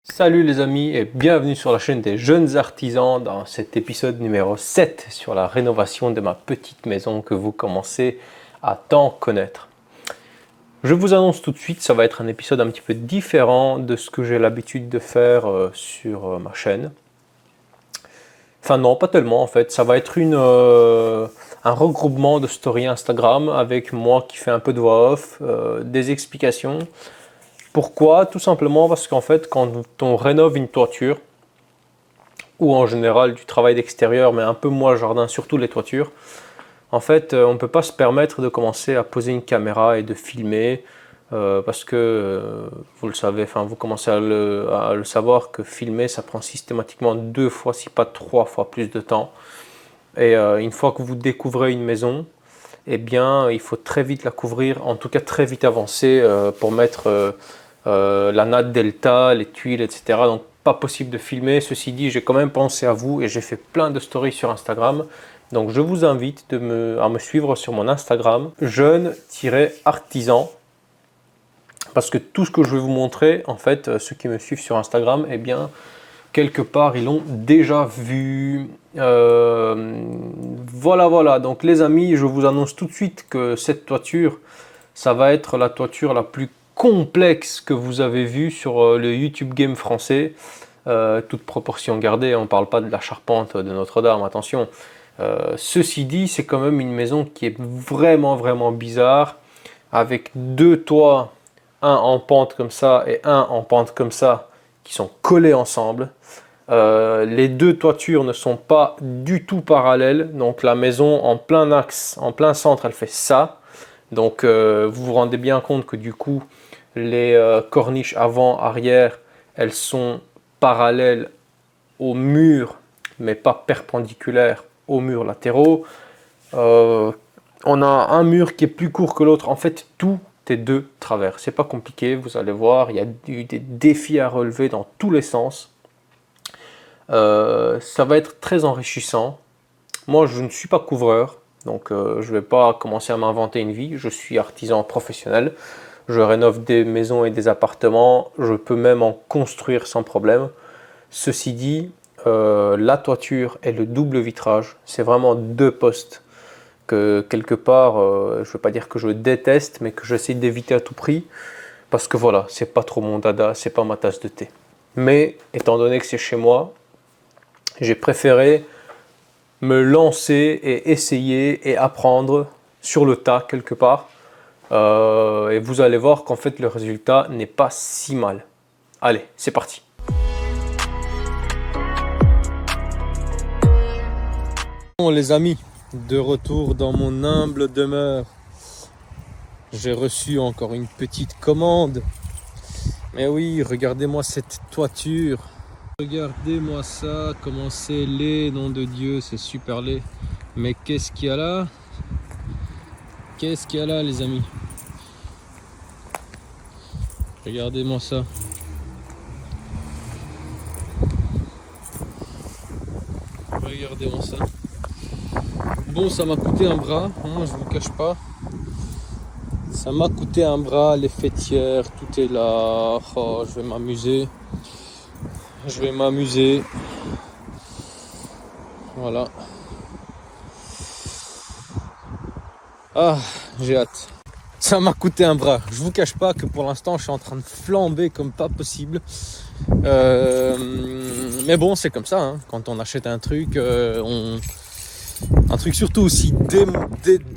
Salut les amis et bienvenue sur la chaîne des jeunes artisans dans cet épisode numéro 7 sur la rénovation de ma petite maison que vous commencez à tant connaître. Je vous annonce tout de suite, ça va être un épisode un petit peu différent de ce que j'ai l'habitude de faire sur ma chaîne. Enfin non, pas tellement en fait, ça va être un regroupement de stories Instagram avec moi qui fais un peu de voix off, des explications. Pourquoi? Tout simplement parce qu'en fait, quand on rénove une toiture, ou en général du travail d'extérieur, mais un peu moins jardin, surtout les toitures, en fait, on ne peut pas se permettre de commencer à poser une caméra et de filmer, parce que, vous le savez, enfin vous commencez à le savoir, que filmer, ça prend systématiquement 2 fois, si pas 3 fois plus de temps. Et une fois que vous découvrez une maison, eh bien, il faut très vite la couvrir, en tout cas très vite avancer pour mettre la natte delta, les tuiles, etc. Donc pas possible de filmer. Ceci dit, j'ai quand même pensé à vous et j'ai fait plein de stories sur Instagram. Donc je vous invite à me suivre sur mon Instagram, jeune-artisan. Parce que tout ce que je vais vous montrer, en fait, ceux qui me suivent sur Instagram, eh bien, quelque part, ils l'ont déjà vu. Voilà. Donc les amis, je vous annonce tout de suite que cette toiture, ça va être la toiture la plus complexe que vous avez vue sur le YouTube Game français. Toute proportion gardée, on ne parle pas de la charpente de Notre-Dame, attention. Ceci dit, c'est quand même une maison qui est vraiment bizarre, avec deux toits, un en pente comme ça et un en pente comme ça, qui sont collés ensemble. Les deux toitures ne sont pas du tout parallèles, donc la maison en plein axe, en plein centre, elle fait ça. Donc vous vous rendez bien compte que du coup, les corniches avant, arrière, elles sont parallèles au mur, mais pas perpendiculaires aux murs latéraux. On a un mur qui est plus court que l'autre. En fait, tout est de travers. C'est pas compliqué, vous allez voir. Il y a eu des défis à relever dans tous les sens. Ça va être très enrichissant. Moi, je ne suis pas couvreur, donc je ne vais pas commencer à m'inventer une vie. Je suis artisan professionnel. Je rénove des maisons et des appartements. Je peux même en construire sans problème. Ceci dit, la toiture et le double vitrage, c'est vraiment deux postes que quelque part, je ne veux pas dire que je déteste, mais que j'essaie d'éviter à tout prix. Parce que voilà, c'est pas trop mon dada, c'est pas ma tasse de thé. Mais étant donné que c'est chez moi, j'ai préféré me lancer et essayer et apprendre sur le tas quelque part. Et vous allez voir qu'en fait le résultat n'est pas si mal. Allez, c'est parti. Bon les amis, de retour dans mon humble demeure. J'ai reçu encore une petite commande. Mais oui, regardez-moi cette toiture. Regardez-moi ça, comment c'est laid, nom de Dieu, c'est super laid. Mais qu'est-ce qu'il y a là? Qu'est-ce qu'il y a là, les amis? Regardez-moi ça. Regardez-moi ça. Bon, ça m'a coûté un bras, hein, je vous cache pas. Ça m'a coûté un bras, les fêtières, tout est là. Oh, je vais m'amuser. Je vais m'amuser. Voilà. Ah, j'ai hâte. Ça m'a coûté un bras. Je vous cache pas que pour l'instant, je suis en train de flamber comme pas possible. Mais bon, c'est comme ça. Hein. Quand on achète un truc, un truc surtout aussi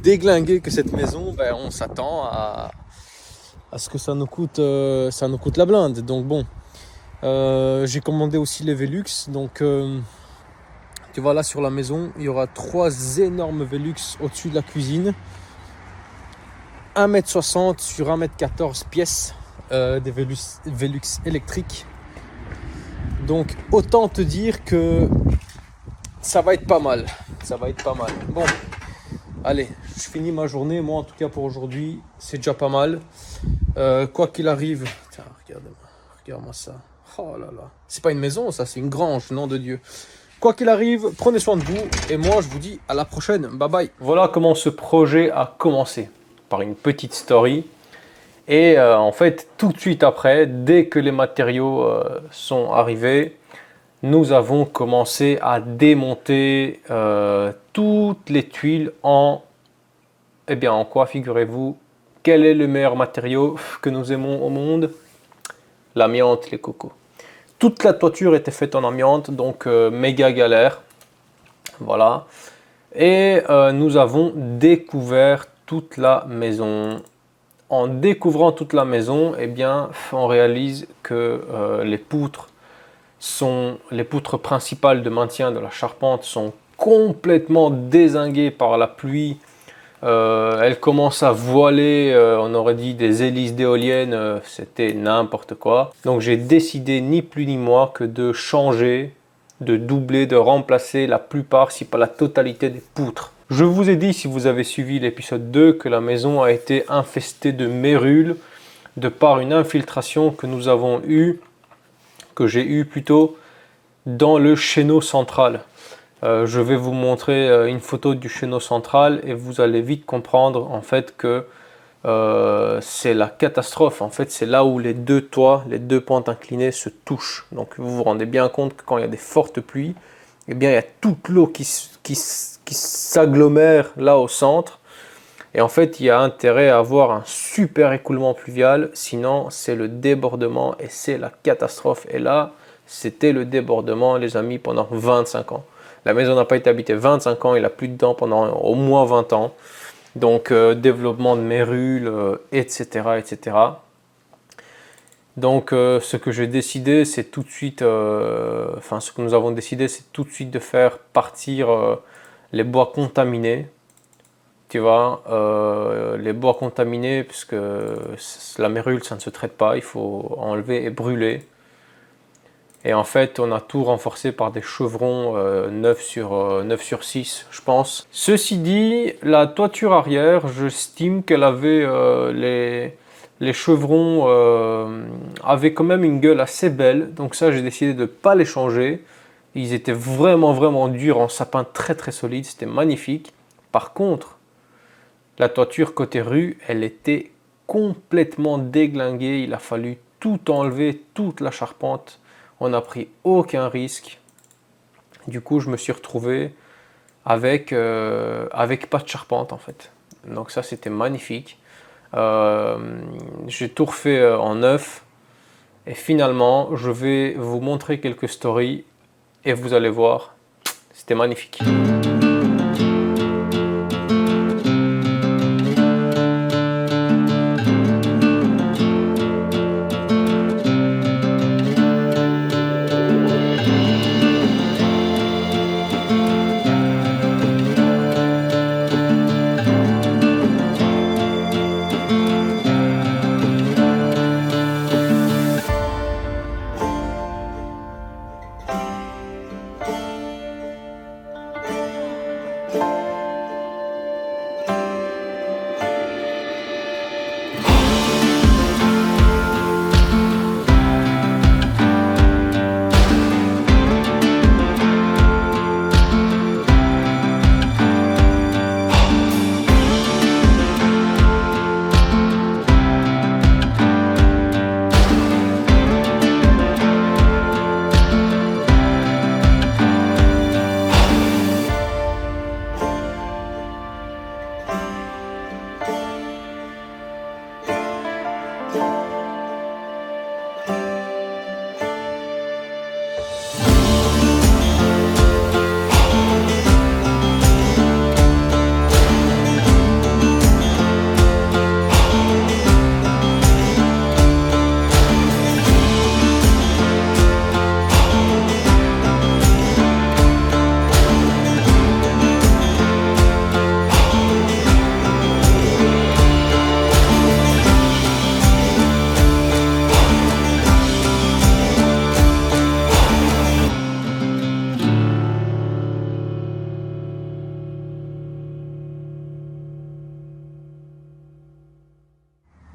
déglingué que cette maison, ben, on s'attend à ce que ça nous coûte la blinde. Donc bon, j'ai commandé aussi les Velux. Donc tu vois là sur la maison, il y aura 3 énormes Velux au-dessus de la cuisine. 1m60 sur 1m14 pièces, des Velux électriques. Donc autant te dire que ça va être pas mal. Ça va être pas mal. Bon, allez, je finis ma journée. Moi, en tout cas pour aujourd'hui, c'est déjà pas mal. Quoi qu'il arrive, tiens, regarde-moi ça. Oh là là, c'est pas une maison, ça, c'est une grange, nom de Dieu. Quoi qu'il arrive, prenez soin de vous. Et moi, je vous dis à la prochaine. Bye bye. Voilà comment ce projet a commencé. Par une petite story. Et en fait, tout de suite après, dès que les matériaux sont arrivés, nous avons commencé à démonter toutes les tuiles en... Eh bien, en quoi, figurez-vous, quel est le meilleur matériau que nous aimons au monde? L'amiante, les cocos. Toute la toiture était faite en amiante, donc méga galère. Voilà. Et nous avons découvert toute la maison. En découvrant toute la maison, eh bien, on réalise que les poutres principales de maintien de la charpente sont complètement dézinguées par la pluie. Elles commencent à voiler, on aurait dit des hélices d'éoliennes, c'était n'importe quoi. Donc j'ai décidé ni plus ni moins que de changer, de doubler, de remplacer la plupart, si pas la totalité des poutres. Je vous ai dit, si vous avez suivi l'épisode 2, que la maison a été infestée de mérules de par une infiltration que nous avons eue, que j'ai eue plutôt, dans le chéneau central. Je vais vous montrer une photo du chéneau central et vous allez vite comprendre en fait que c'est la catastrophe. En fait, c'est là où les deux toits, les deux pentes inclinées se touchent. Donc vous vous rendez bien compte que quand il y a des fortes pluies, eh bien, il y a toute l'eau qui s'agglomère là au centre. Et en fait, il y a intérêt à avoir un super écoulement pluvial, sinon c'est le débordement et c'est la catastrophe. Et là, c'était le débordement, les amis, pendant 25 ans. La maison n'a pas été habitée 25 ans, il n'a plus dedans pendant au moins 20 ans. Donc, développement de mérules, etc., etc. Donc, ce que j'ai décidé, c'est tout de suite, ce que nous avons décidé, c'est tout de suite de faire partir les bois contaminés. Tu vois, les bois contaminés, puisque la mérule, ça ne se traite pas, il faut enlever et brûler. Et en fait, on a tout renforcé par des chevrons 9 sur 6, je pense. Ceci dit, la toiture arrière, j'estime qu'elle avait les chevrons avaient quand même une gueule assez belle. Donc ça, j'ai décidé de ne pas les changer. Ils étaient vraiment durs, en sapin très très solide, c'était magnifique. Par contre, la toiture côté rue, elle était complètement déglinguée. Il a fallu tout enlever, toute la charpente. On n'a pris aucun risque. Du coup, je me suis retrouvé avec pas de charpente en fait. Donc ça, c'était magnifique. J'ai tout refait en neuf. Et finalement, je vais vous montrer quelques stories. Et vous allez voir, c'était magnifique.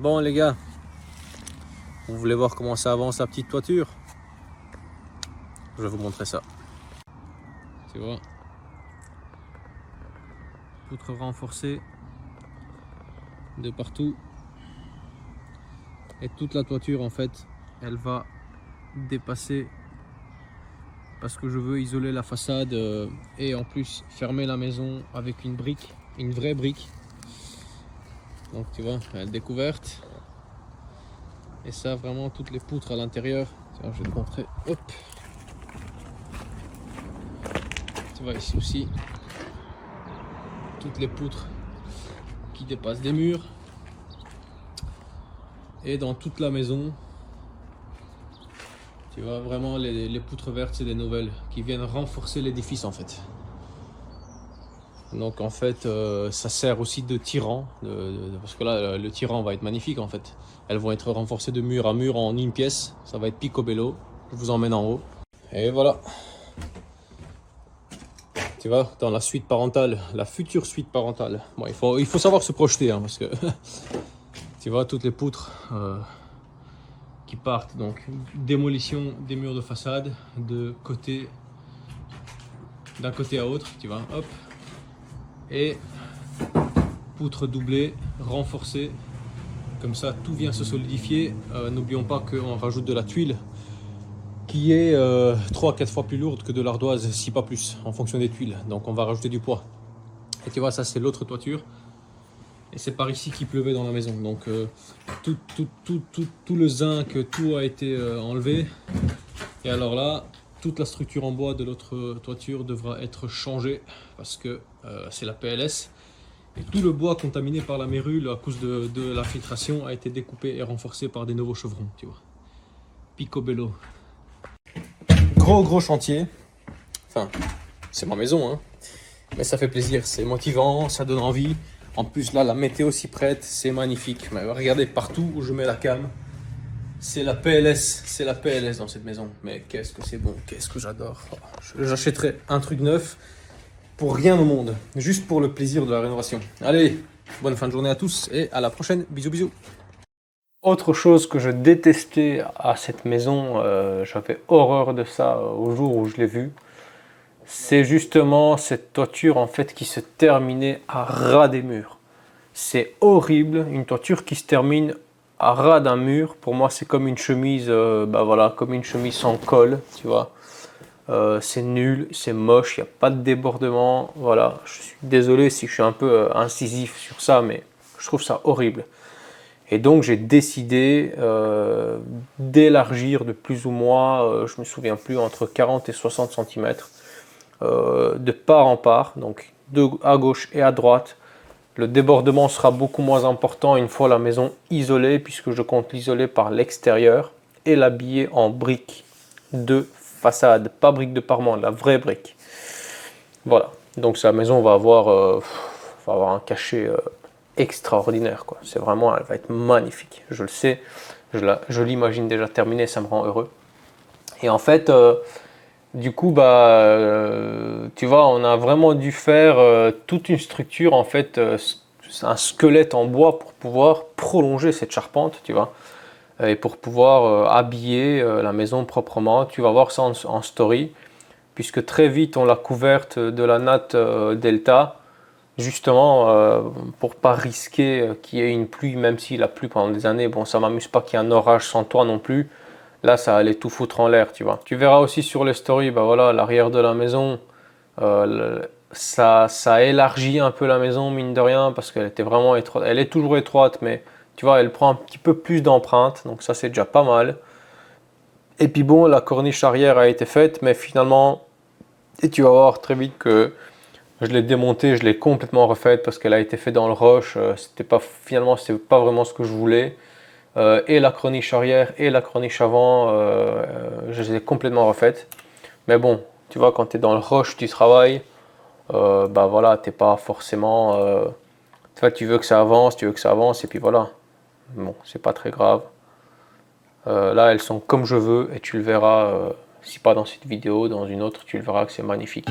Bon les gars, vous voulez voir comment ça avance la petite toiture? Je vais vous montrer ça. Tu vois, poutre renforcée de partout. Et toute la toiture en fait, elle va dépasser parce que je veux isoler la façade et en plus fermer la maison avec une brique, une vraie brique. Donc tu vois, elle est découverte. Et ça vraiment toutes les poutres à l'intérieur. Tiens, je vais te montrer. Hop. Tu vois ici aussi toutes les poutres qui dépassent des murs. Et dans toute la maison, tu vois vraiment les poutres vertes, c'est des nouvelles qui viennent renforcer l'édifice en fait. Donc en fait, ça sert aussi de tirant, parce que là, le tirant va être magnifique en fait. Elles vont être renforcées de mur à mur en une pièce. Ça va être picobello. Je vous emmène en haut. Et voilà. Tu vois, dans la suite parentale, la future suite parentale. Bon, il faut savoir se projeter, hein, parce que tu vois toutes les poutres qui partent. Donc démolition des murs de façade d'un côté à l'autre, tu vois, hop. Et poutre doublée, renforcée, comme ça tout vient se solidifier. N'oublions pas qu'on rajoute de la tuile qui est 3 à 4 fois plus lourde que de l'ardoise, si pas plus, en fonction des tuiles. Donc on va rajouter du poids. Et tu vois, ça c'est l'autre toiture. Et c'est par ici qu'il pleuvait dans la maison. Donc tout le zinc, tout a été enlevé. Et alors là, toute la structure en bois de l'autre toiture devra être changée parce que c'est la PLS. Et tout le bois contaminé par la mérule à cause de la filtration a été découpé et renforcé par des nouveaux chevrons, tu vois. Picobello. Gros chantier. Enfin, c'est ma maison, hein. Mais ça fait plaisir, c'est motivant, ça donne envie. En plus là, la météo s'y prête, c'est magnifique. Mais regardez partout où je mets la cam. C'est la PLS dans cette maison. Mais qu'est-ce que c'est bon, qu'est-ce que j'adore. J'achèterais un truc neuf pour rien au monde, juste pour le plaisir de la rénovation. Allez, bonne fin de journée à tous et à la prochaine. Bisous, bisous. Autre chose que je détestais à cette maison, j'avais horreur de ça au jour où je l'ai vue, c'est justement cette toiture en fait qui se terminait à ras des murs. C'est horrible, une toiture qui se termine à ras d'un mur. Pour moi, c'est comme une chemise, voilà, comme une chemise sans col, tu vois. C'est nul, c'est moche, il n'y a pas de débordement. Voilà, je suis désolé si je suis un peu incisif sur ça, mais je trouve ça horrible. Et donc j'ai décidé d'élargir de plus ou moins, je me souviens plus, entre 40 et 60 cm, de part en part, donc à gauche et à droite. Le débordement sera beaucoup moins important une fois la maison isolée, puisque je compte l'isoler par l'extérieur et l'habiller en briques de façade, pas brique de parement, la vraie brique. Voilà, donc sa maison va avoir un cachet extraordinaire, quoi. C'est vraiment, elle va être magnifique, je le sais, je l'imagine déjà terminée, ça me rend heureux. Et en fait, du coup, tu vois, on a vraiment dû faire toute une structure, en fait, un squelette en bois pour pouvoir prolonger cette charpente, tu vois. Et pour pouvoir habiller la maison proprement. Tu vas voir ça en story, puisque très vite on l'a couverte de la natte Delta, justement pour pas risquer qu'il y ait une pluie, même s'il a plu pendant des années. Bon, ça m'amuse pas qu'il y ait un orage sans toit non plus. Là, ça allait tout foutre en l'air, tu vois. Tu verras aussi sur les stories, voilà, l'arrière de la maison, ça élargit un peu la maison, mine de rien, parce qu'elle était vraiment étroite. Elle est toujours étroite, mais tu vois, elle prend un petit peu plus d'empreinte, donc ça c'est déjà pas mal. Et puis bon, la corniche arrière a été faite, mais finalement, et tu vas voir très vite que je l'ai démontée, je l'ai complètement refaite parce qu'elle a été faite dans le roche. Finalement, c'était pas vraiment ce que je voulais. Et la corniche arrière et la corniche avant, je les ai complètement refaites. Mais bon, tu vois, quand tu es dans le rush du travail, voilà, t'es pas forcément. Tu veux que ça avance, et puis voilà. Bon, c'est pas très grave. Là, elles sont comme je veux, et tu le verras, si pas dans cette vidéo, dans une autre, tu le verras que c'est magnifique.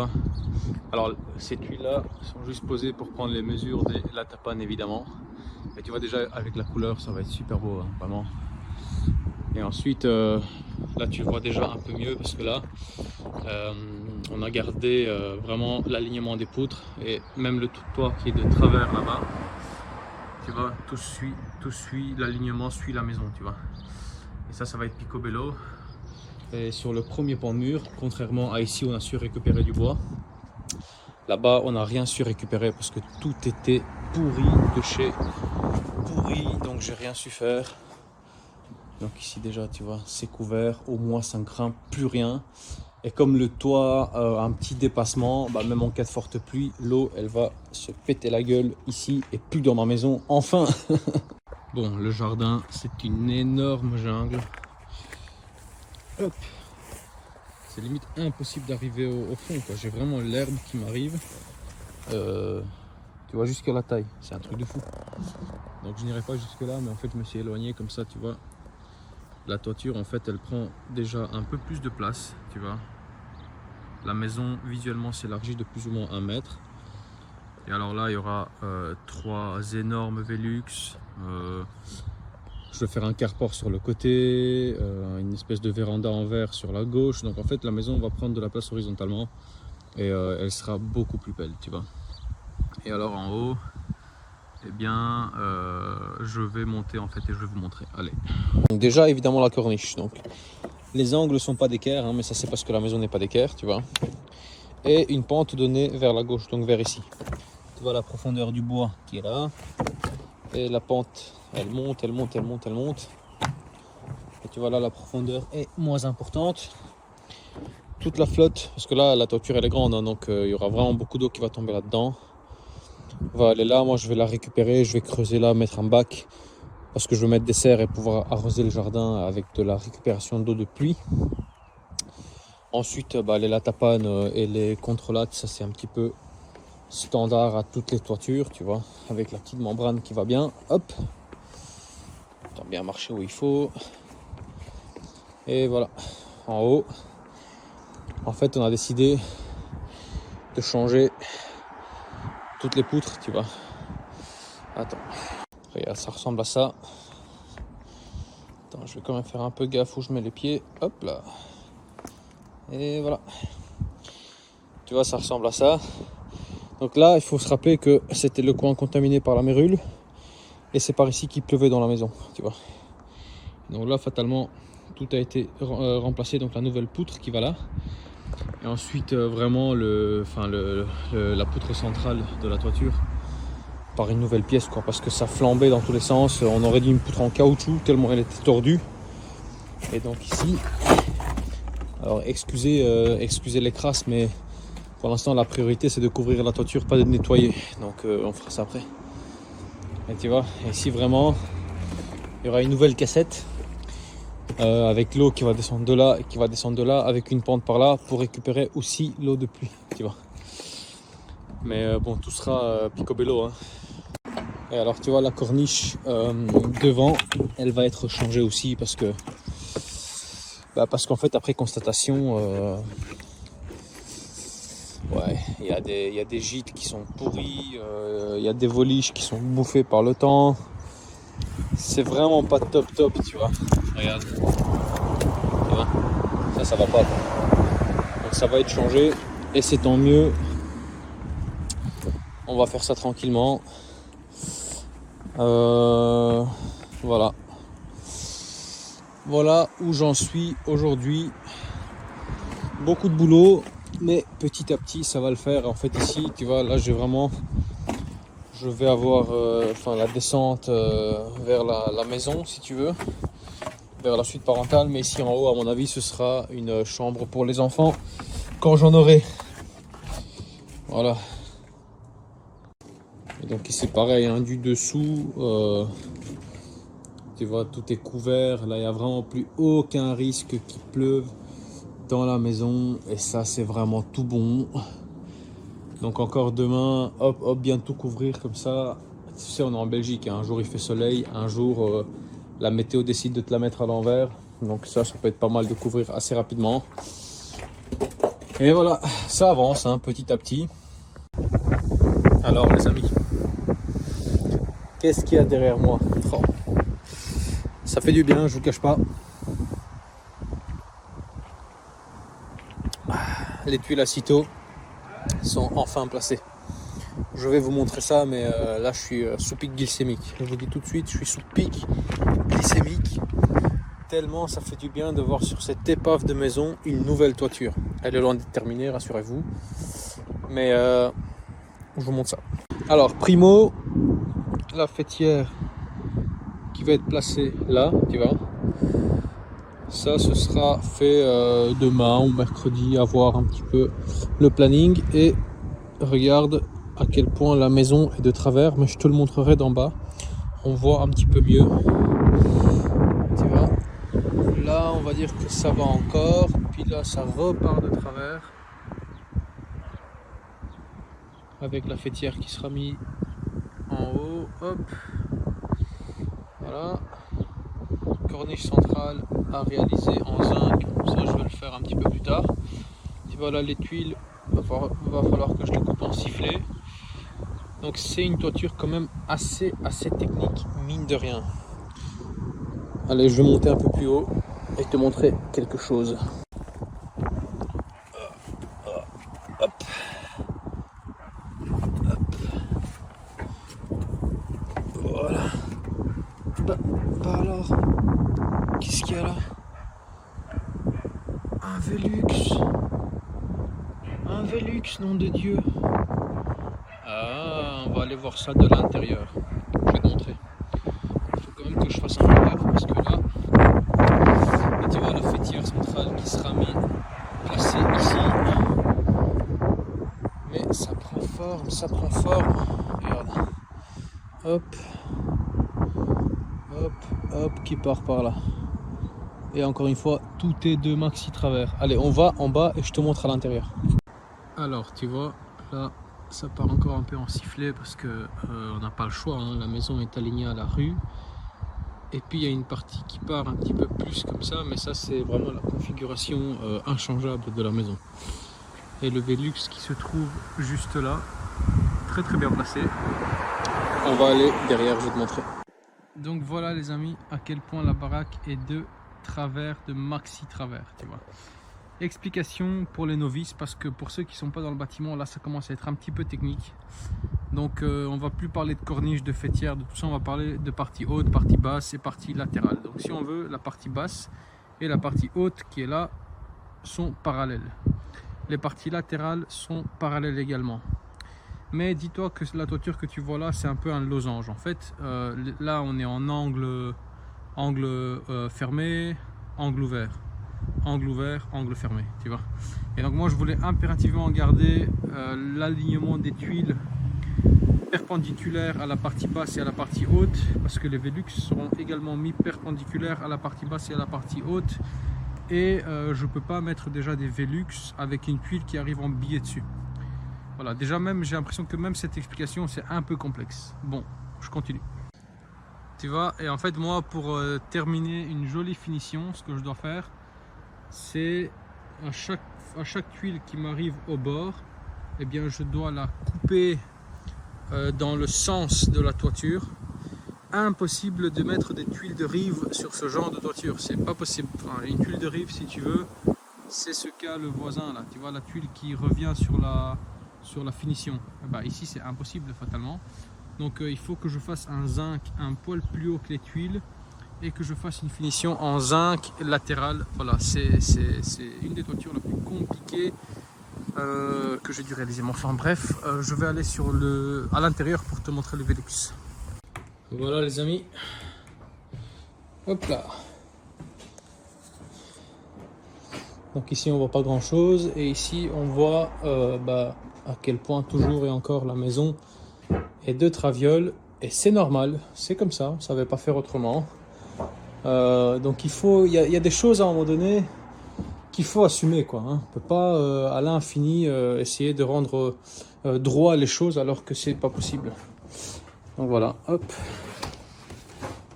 vois. Alors ces tuiles-là sont juste posées pour prendre les mesures de la tapane évidemment. Et tu vois déjà avec la couleur, ça va être super beau, hein, vraiment. Et ensuite, là tu vois déjà un peu mieux parce que là, on a gardé vraiment l'alignement des poutres et même le toit qui est de travers là-bas. Tu vois, tout suit, l'alignement suit la maison, tu vois. Et ça va être picobello. Et sur le premier pan de mur, contrairement à ici, on a su récupérer du bois. Là-bas, on n'a rien su récupérer parce que tout était pourri de chez pourri, donc j'ai rien su faire. Donc ici déjà, tu vois, c'est couvert, au moins ça ne craint plus rien. Et comme le toit a un petit dépassement, bah même en cas de forte pluie, l'eau elle va se péter la gueule ici et plus dans ma maison, enfin. Bon, le jardin, c'est une énorme jungle. Hop. C'est limite impossible d'arriver au fond, quoi. J'ai vraiment l'herbe qui m'arrive. Tu vois, jusqu'à la taille, c'est un truc de fou. Donc je n'irai pas jusque là, mais en fait je me suis éloigné comme ça, tu vois. La toiture, en fait, elle prend déjà un peu plus de place, tu vois. La maison, visuellement, s'élargit de plus ou moins 1 mètre. Et alors là, il y aura 3 énormes Velux. Je vais faire un carport sur le côté, une espèce de véranda en verre sur la gauche. Donc en fait, la maison va prendre de la place horizontalement et elle sera beaucoup plus belle, tu vois. Et alors en haut, eh bien, je vais monter en fait et je vais vous montrer. Allez. Donc déjà, évidemment, la corniche. Donc les angles sont pas d'équerre, hein, mais ça c'est parce que la maison n'est pas d'équerre, tu vois. Et une pente donnée vers la gauche, donc vers ici. Tu vois la profondeur du bois qui est là. Et la pente, elle monte, elle monte, elle monte, elle monte. Et tu vois là, la profondeur est moins importante. Toute la flotte, parce que là, la toiture elle est grande, hein, donc il y aura vraiment beaucoup d'eau qui va tomber là-dedans. Va aller là, moi je vais la récupérer, je vais creuser là, mettre un bac. Parce que je veux mettre des serres et pouvoir arroser le jardin avec de la récupération d'eau de pluie. Ensuite, les latapanes et les contrelates, ça c'est un petit peu standard à toutes les toitures, tu vois, avec la petite membrane qui va bien. Hop, t'as bien marché où il faut. Et voilà, en haut, en fait, on a décidé de changer toutes les poutres, tu vois. Attends, regarde, ça ressemble à ça. Attends, je vais quand même faire un peu gaffe où je mets les pieds. Hop là. Et voilà. Tu vois, ça ressemble à ça. Donc là, il faut se rappeler que c'était le coin contaminé par la mérule. Et c'est par ici qu'il pleuvait dans la maison, tu vois. Donc là, fatalement, tout a été remplacé. Donc la nouvelle poutre qui va là. Et ensuite, vraiment, la poutre centrale de la toiture par une nouvelle pièce, quoi. Parce que ça flambait dans tous les sens. On aurait dit une poutre en caoutchouc tellement elle était tordue. Et donc ici, alors excusez les crasses, mais pour l'instant, la priorité, c'est de couvrir la toiture, pas de nettoyer. Donc on fera ça après. Et tu vois, ici vraiment, il y aura une nouvelle cassette avec l'eau qui va descendre de là et qui va descendre de là avec une pente par là pour récupérer aussi l'eau de pluie, tu vois. Mais bon, tout sera picobello, hein. Et alors tu vois la corniche devant, elle va être changée aussi parce qu'en fait après constatation, ouais, il y a des gîtes qui sont pourris, il y a des voliches qui sont bouffées par le temps. C'est vraiment pas top, tu vois. Regarde. Tu vois, ça va pas. Donc ça va être changé et c'est tant mieux. On va faire ça tranquillement. Voilà. Voilà où j'en suis aujourd'hui. Beaucoup de boulot, mais petit à petit ça va le faire. En fait ici, tu vois, là je vais avoir la descente vers la maison si tu veux, vers la suite parentale. Mais ici en haut, à mon avis, ce sera une chambre pour les enfants quand j'en aurai. Voilà. Et donc ici pareil, hein, du dessous, tu vois, tout est couvert. Là, il n'y a vraiment plus aucun risque qu'il pleuve dans la maison. Et ça, c'est vraiment tout bon. Donc encore demain, hop, bien tout couvrir comme ça. Tu sais, on est en Belgique, hein. Un jour il fait soleil, un jour la météo décide de te la mettre à l'envers. Donc ça peut être pas mal de couvrir assez rapidement. Et voilà, ça avance hein, petit à petit. Alors les amis, qu'est-ce qu'il y a derrière moi? Oh, ça fait du bien, je vous cache pas. Les tuiles acéto sont enfin placées. Je vais vous montrer ça, mais là je suis sous pic glycémique. Je vous dis tout de suite, je suis sous pic glycémique. Tellement ça fait du bien de voir sur cette épave de maison une nouvelle toiture. Elle est loin d'être terminée, rassurez-vous. Mais je vous montre ça. Alors, primo, la fêtière qui va être placée là, tu vois. Ça, ce sera fait demain ou mercredi, à voir un petit peu le planning. Et regarde à quel point la maison est de travers, mais je te le montrerai d'en bas. On voit un petit peu mieux. Tu vois. Là, on va dire que ça va encore. Puis là, ça repart de travers. Avec la fêtière qui sera mise en haut. Hop. Voilà. Corniche centrale à réaliser en zinc. Ça, je vais le faire un petit peu plus tard. Et voilà, les tuiles, va falloir que je les coupe en sifflet. Donc c'est une toiture quand même assez technique, mine de rien. Allez, je vais monter un peu plus haut et te montrer quelque chose. Hop. Hop. Voilà. Bah alors, qu'est-ce qu'il y a là? Un Velux. Un Velux, nom de Dieu. Ah, on va aller voir ça de l'intérieur. Je vais te montrer. Il faut quand même que je fasse un peu gaffe parce que là, tu vois la fêtière centrale qui sera placée ici. Mais ça prend forme, ça prend forme. Regarde. Hop. Hop, hop, qui part par là. Et encore une fois, tout est de maxi travers. Allez, on va en bas et je te montre à l'intérieur. Alors, tu vois, là, ça part encore un peu en sifflet parce que on n'a pas le choix, hein. La maison est alignée à la rue. Et puis il y a une partie qui part un petit peu plus comme ça, mais ça c'est vraiment la configuration inchangeable de la maison. Et le Velux qui se trouve juste là, très bien placé. On va aller derrière, je vais te montrer. Donc voilà les amis, à quel point la baraque est de travers, de maxi travers, tu vois. Explication pour les novices, parce que pour ceux qui ne sont pas dans le bâtiment, là ça commence à être un petit peu technique. Donc on va plus parler de corniche, de fêtière, de tout ça, on va parler de partie haute, partie basse et partie latérale. Donc si on veut, la partie basse et la partie haute qui est là sont parallèles. Les parties latérales sont parallèles également. Mais dis-toi que la toiture que tu vois là, c'est un peu un losange. En fait, là on est en angle fermé, angle ouvert. Angle ouvert, angle fermé, tu vois. Et donc moi je voulais impérativement garder l'alignement des tuiles perpendiculaire à la partie basse et à la partie haute, parce que les Velux seront également mis perpendiculaires à la partie basse et à la partie haute. Et je peux pas mettre déjà des Velux avec une tuile qui arrive en biais dessus. Voilà, déjà même j'ai l'impression que même cette explication c'est un peu complexe. Bon, je continue. Tu vois, et en fait moi pour terminer une jolie finition, ce que je dois faire, c'est à chaque tuile qui m'arrive au bord, eh bien je dois la couper dans le sens de la toiture. Impossible de mettre des tuiles de rive sur ce genre de toiture, c'est pas possible. Enfin, une tuile de rive, si tu veux, c'est ce qu'a le voisin là, tu vois la tuile qui revient sur la finition. Bah, ici c'est impossible fatalement, donc il faut que je fasse un zinc un poil plus haut que les tuiles et que je fasse une finition en zinc latéral. Voilà, c'est une des toitures les plus compliquées que j'ai dû réaliser. Enfin bref, je vais aller à l'intérieur pour te montrer le Velux. Voilà les amis, hop là. Donc ici on voit pas grand chose et ici on voit à quel point toujours et encore la maison est de traviole, et c'est normal, c'est comme ça, on ne savait pas faire autrement. Donc il y a des choses à un moment donné qu'il faut assumer, quoi, hein. On ne peut pas à l'infini essayer de rendre droit les choses alors que c'est pas possible. Donc voilà, hop,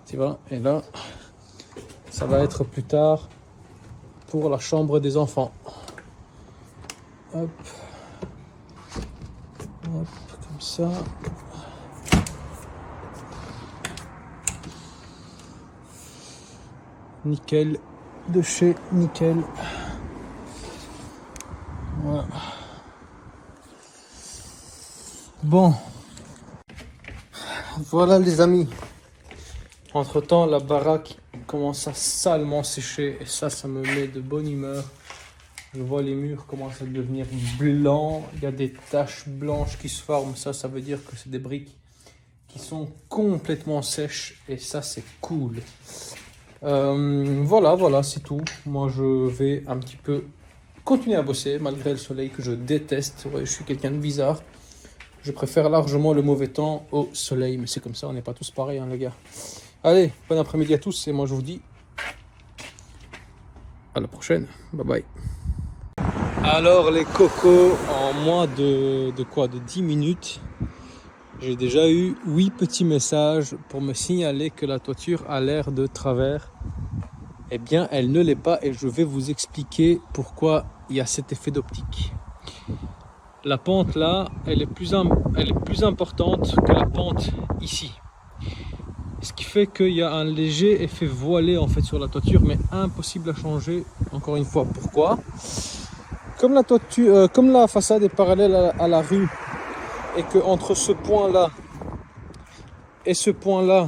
tu vois, et là ça va être plus tard pour la chambre des enfants. Hop. Hop, comme ça. Nickel. De chez nickel. Voilà. Bon. Voilà les amis. Entre temps, la baraque commence à salement sécher et ça me met de bonne humeur. Je vois les murs commencent à devenir blancs. Il y a des taches blanches qui se forment. Ça veut dire que c'est des briques qui sont complètement sèches et ça, c'est cool. Voilà, c'est tout. Moi, je vais un petit peu continuer à bosser malgré le soleil que je déteste. Ouais, je suis quelqu'un de bizarre. Je préfère largement le mauvais temps au soleil, mais c'est comme ça, on n'est pas tous pareils, hein, les gars. Allez, bon après-midi à tous et moi je vous dis à la prochaine. Bye bye. Alors les cocos, en moins de 10 minutes, j'ai déjà eu 8 petits messages pour me signaler que la toiture a l'air de travers. Eh bien, elle ne l'est pas et je vais vous expliquer pourquoi il y a cet effet d'optique. La pente là, elle est plus importante que la pente ici. Ce qui fait qu'il y a un léger effet voilé en fait sur la toiture, mais impossible à changer. Encore une fois, pourquoi? Comme la toiture, comme la façade est parallèle à la rue et que entre ce point là et ce point là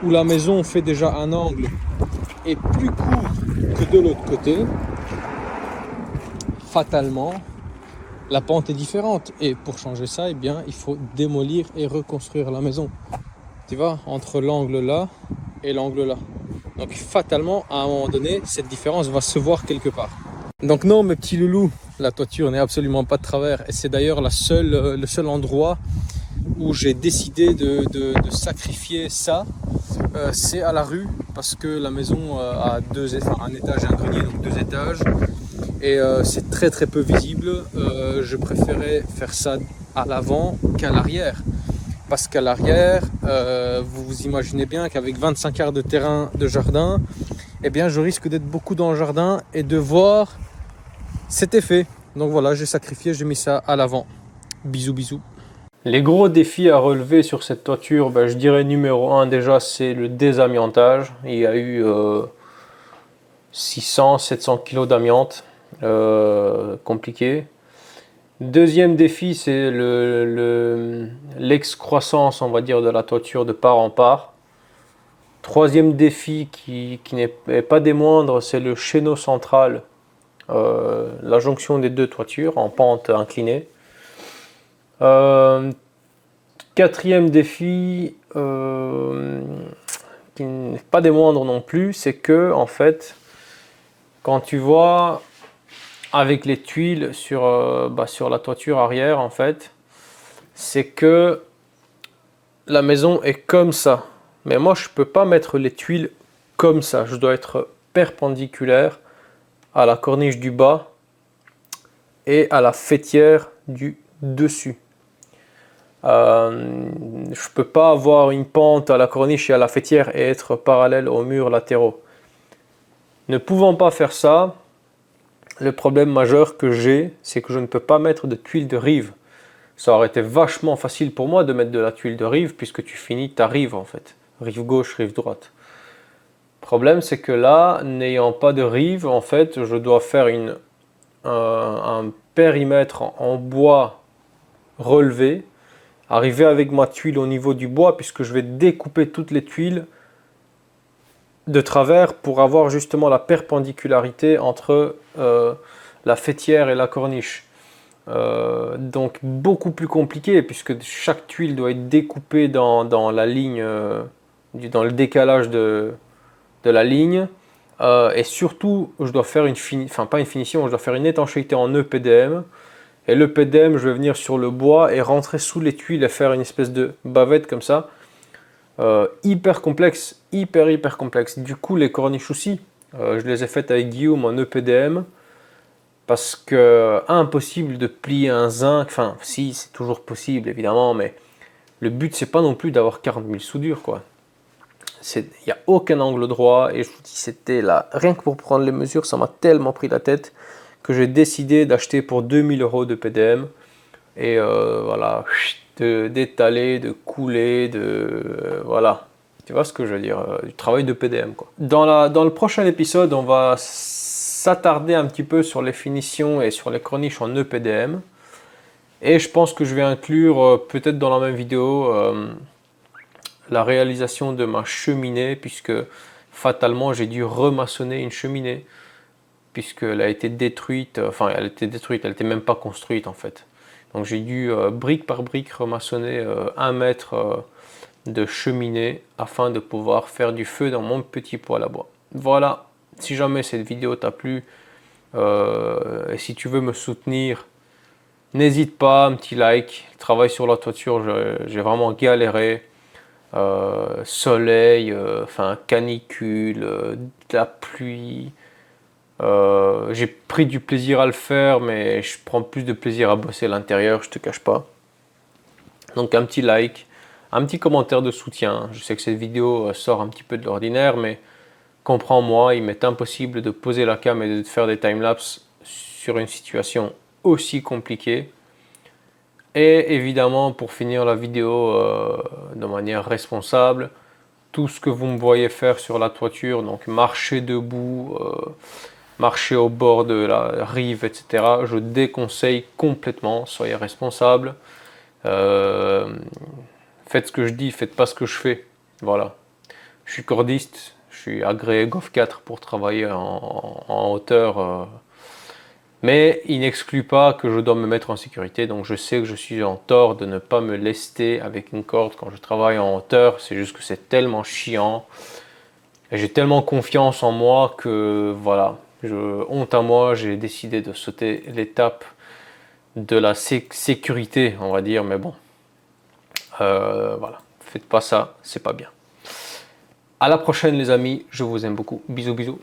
où la maison fait déjà un angle est plus court que de l'autre côté, fatalement la pente est différente et pour changer ça, eh bien, il faut démolir et reconstruire la maison. Tu vois, entre l'angle là et l'angle là. Donc fatalement, à un moment donné, cette différence va se voir quelque part. Donc non, mes petits loulous, la toiture n'est absolument pas de travers et c'est d'ailleurs le seul endroit où j'ai décidé de sacrifier ça. C'est à la rue parce que la maison a un étage et un grenier, donc 2 étages. Et c'est très peu visible. Je préférais faire ça à l'avant qu'à l'arrière. Parce qu'à l'arrière, vous vous imaginez bien qu'avec 25 arts de terrain de jardin, eh bien je risque d'être beaucoup dans le jardin et de voir cet effet. Donc voilà, j'ai sacrifié, j'ai mis ça à l'avant. Bisous. Les gros défis à relever sur cette toiture, je dirais numéro 1 déjà, c'est le désamiantage. Il y a eu 600-700 kg d'amiante. Compliqué. Deuxième défi, c'est l'excroissance, on va dire, de la toiture de part en part. Troisième défi qui n'est pas des moindres, c'est le chéneau central, la jonction des 2 toitures en pente inclinée. Quatrième défi, qui n'est pas des moindres non plus, c'est que en fait, quand tu vois avec les tuiles sur la toiture arrière, en fait, c'est que la maison est comme ça. Mais moi, je peux pas mettre les tuiles comme ça. Je dois être perpendiculaire à la corniche du bas et à la faîtière du dessus. Je peux pas avoir une pente à la corniche et à la faîtière et être parallèle aux murs latéraux. Ne pouvant pas faire ça, le problème majeur que j'ai, c'est que je ne peux pas mettre de tuiles de rive. Ça aurait été vachement facile pour moi de mettre de la tuile de rive puisque tu finis ta rive en fait. Rive gauche, rive droite. Le problème c'est que là, n'ayant pas de rive, en fait, je dois faire un périmètre en bois relevé, arriver avec ma tuile au niveau du bois puisque je vais découper toutes les tuiles de travers pour avoir justement la perpendicularité entre la faîtière et la corniche. Donc beaucoup plus compliqué puisque chaque tuile doit être découpée dans la ligne, dans le décalage de la ligne. Et surtout, je dois faire pas une finition, je dois faire une étanchéité en EPDM. Et l'EPDM, je vais venir sur le bois et rentrer sous les tuiles et faire une espèce de bavette comme ça. Hyper complexe, hyper complexe. Du coup, les corniches aussi, je les ai faites avec Guillaume en EPDM parce que impossible de plier un zinc. Enfin, si, c'est toujours possible évidemment, mais le but c'est pas non plus d'avoir 40 000 soudures quoi. Il n'y a aucun angle droit et je vous dis, c'était là, rien que pour prendre les mesures, ça m'a tellement pris la tête que j'ai décidé d'acheter pour 2000 € de PDM. Et voilà, d'étaler, de couler, voilà. Tu vois ce que je veux dire, du travail de PDM, quoi. Dans le prochain épisode, on va s'attarder un petit peu sur les finitions et sur les corniches en EPDM. Et je pense que je vais inclure, peut-être dans la même vidéo, la réalisation de ma cheminée, puisque fatalement j'ai dû remaçonner une cheminée, puisqu'elle a été détruite, enfin elle était même pas construite en fait. Donc j'ai dû brique par brique remaçonner 1 mètre de cheminée afin de pouvoir faire du feu dans mon petit poêle à bois. Voilà, si jamais cette vidéo t'a plu et si tu veux me soutenir, n'hésite pas, un petit like. Le travail sur la toiture, j'ai vraiment galéré. Soleil, enfin canicule, de la pluie. J'ai pris du plaisir à le faire, mais je prends plus de plaisir à bosser à l'intérieur, je te cache pas. Donc un petit like, un petit commentaire de soutien. Je sais que cette vidéo sort un petit peu de l'ordinaire, mais comprends-moi, il m'est impossible de poser la cam et de faire des timelapses sur une situation aussi compliquée. Et évidemment, pour finir la vidéo de manière responsable, tout ce que vous me voyez faire sur la toiture, donc marcher debout, marcher au bord de la rive, etc., je déconseille complètement. Soyez responsable. Faites ce que je dis, faites pas ce que je fais. Voilà. Je suis cordiste, je suis agréé GOF 4 pour travailler en hauteur. Mais il n'exclut pas que je dois me mettre en sécurité, donc je sais que je suis en tort de ne pas me lester avec une corde quand je travaille en hauteur. C'est juste que c'est tellement chiant et j'ai tellement confiance en moi que voilà, honte à moi, j'ai décidé de sauter l'étape de la sécurité, on va dire, mais bon, voilà, faites pas ça, c'est pas bien. À la prochaine les amis, je vous aime beaucoup, bisous bisous.